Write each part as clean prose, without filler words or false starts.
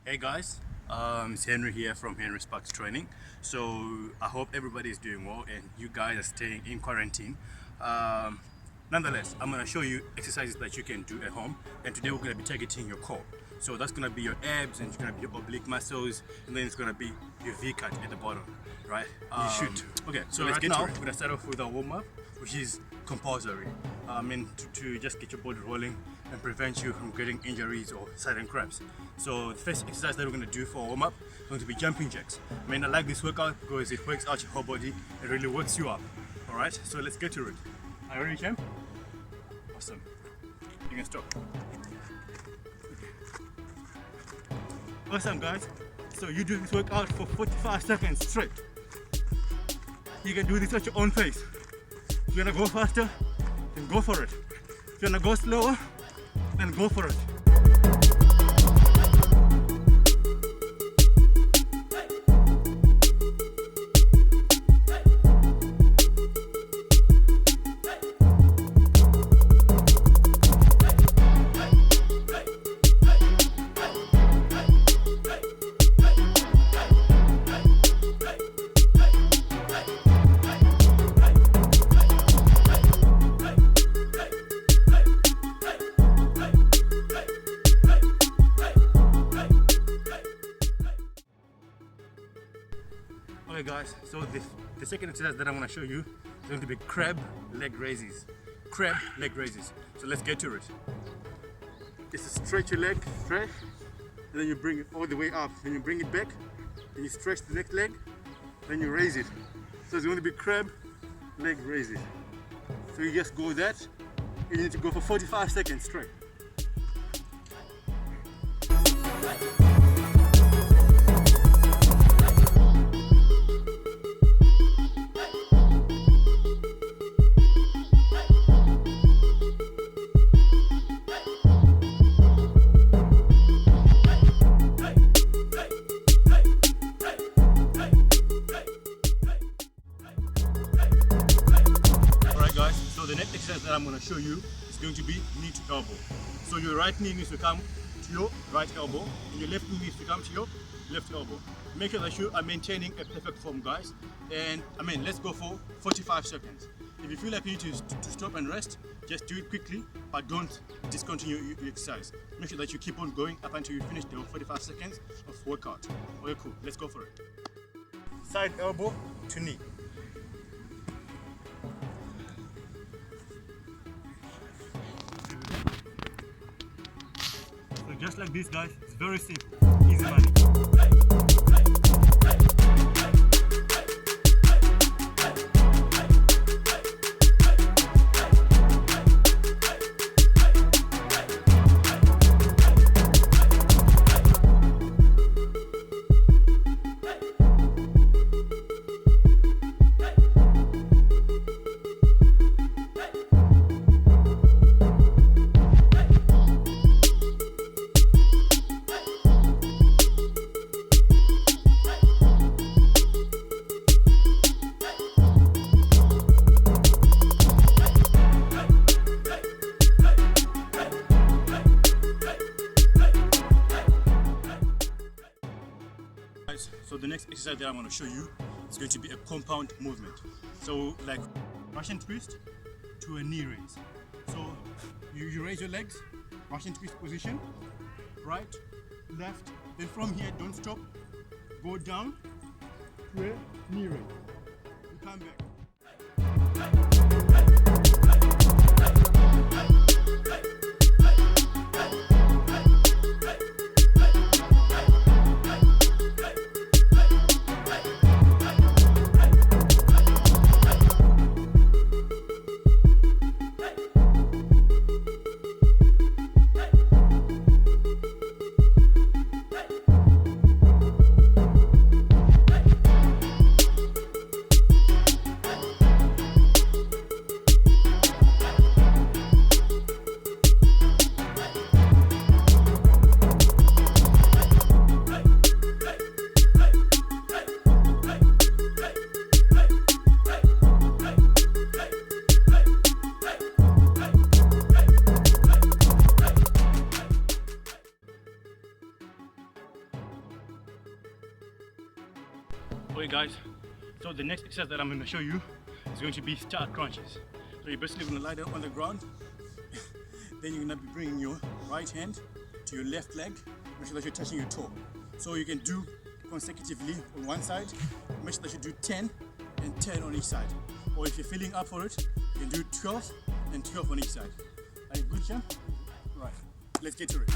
Hey guys, it's Henry here from Henry Sparks Training. So I hope everybody is doing well and you guys are staying in quarantine. Nonetheless, I'm going to show you exercises that you can do at home, and today we're going to be targeting your core. So that's going to be your abs, and it's going to be your oblique muscles, and then it's going to be your V-cut at the bottom, right? You should. Okay, so let's get to it. We're going to start off with our warm-up, which is compulsory. To just get your body rolling and prevent you from getting injuries or sudden cramps. So the first exercise that we're going to do for warm-up is going to be jumping jacks. I like this workout because it works out your whole body. It really works you up. All right, so let's get to it. Are you ready, champ? Awesome. You can stop. Awesome, guys. So you do this workout for 45 seconds straight. You can do this at your own pace. If you're gonna go faster, then go for it. If you're gonna go slower, then go for it. Okay guys, so the second exercise that I'm going to show you is going to be crab leg raises. Crab leg raises. So let's get to it. Just stretch your leg, stretch, and then you bring it all the way up. Then you bring it back, then you stretch the next leg, then you raise it. So it's going to be crab leg raises. So you just go that, and you need to go for 45 seconds straight. So the next exercise that I'm going to show you is going to be knee to elbow. So your right knee needs to come to your right elbow, and your left knee needs to come to your left elbow. Make sure that you are maintaining a perfect form, guys. And let's go for 45 seconds. If you feel like you need to stop and rest, just do it quickly, but don't discontinue your exercise. Make sure that you keep on going up until you finish the 45 seconds of workout. Okay, cool. Let's go for it. Side elbow to knee. So just like this, guys, it's very simple, easy money. So the next exercise that I'm going to show you is going to be a compound movement. So like Russian twist to a knee raise. So you raise your legs, Russian twist position, right, left, then from here don't stop, go down to a knee raise. You come back. Okay guys, so the next exercise that I'm going to show you is going to be star crunches. So you're basically going to lie down on the ground, then you're going to be bringing your right hand to your left leg, make sure that you're touching your toe. So you can do consecutively on one side, make sure that you do 10 and 10 on each side. Or if you're feeling up for it, you can do 12 and 12 on each side. Are you good, champ? Right, let's get to it.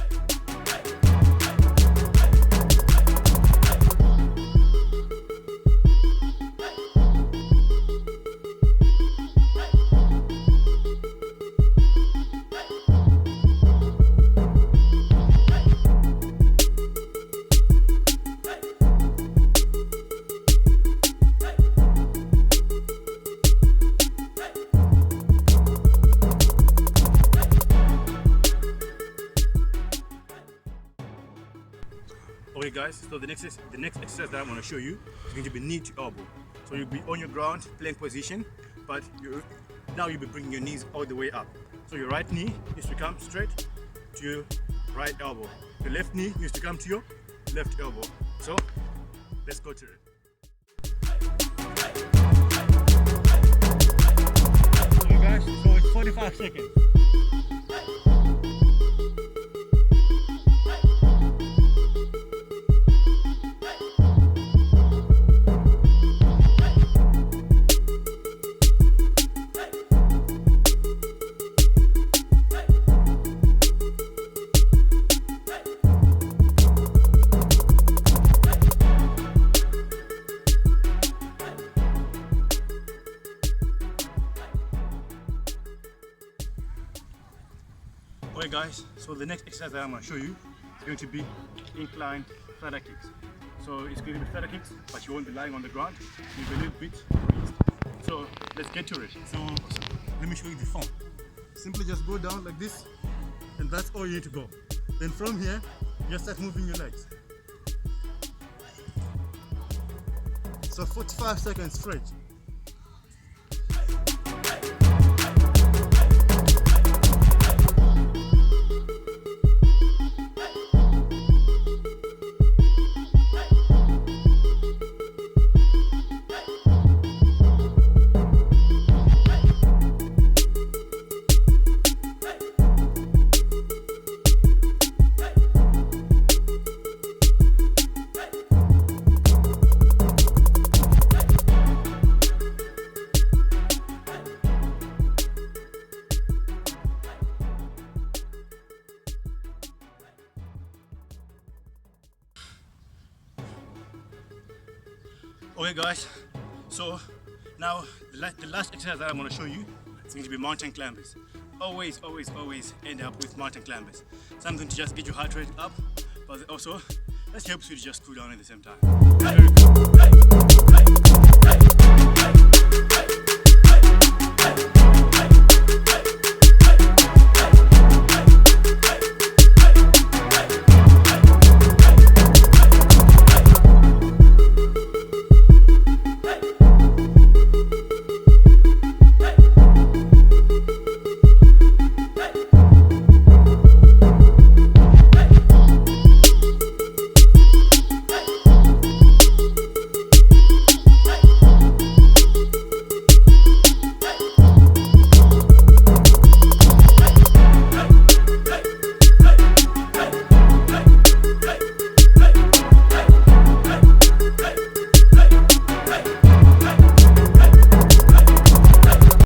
Okay guys, so the next exercise that I'm going to show you is going to be knee to elbow. So you'll be on your ground, plank position, but now you'll be bringing your knees all the way up. So your right knee needs to come straight to your right elbow. Your left knee needs to come to your left elbow. So let's go to it. Okay guys, so it's 45 seconds. Okay guys, so the next exercise that I'm going to show you is going to be incline flutter kicks. So it's going to be flutter kicks, but you won't be lying on the ground, you'll be a little bit raised. So let's get to it. So let me show you the form. Simply just go down like this, and that's all you need to go. Then from here, just start moving your legs. So 45 seconds straight. Okay guys, so now the last exercise that I'm going to show you is going to be mountain climbers. Always end up with mountain climbers. Something to just get your heart rate up, but also that helps you to just cool down at the same time.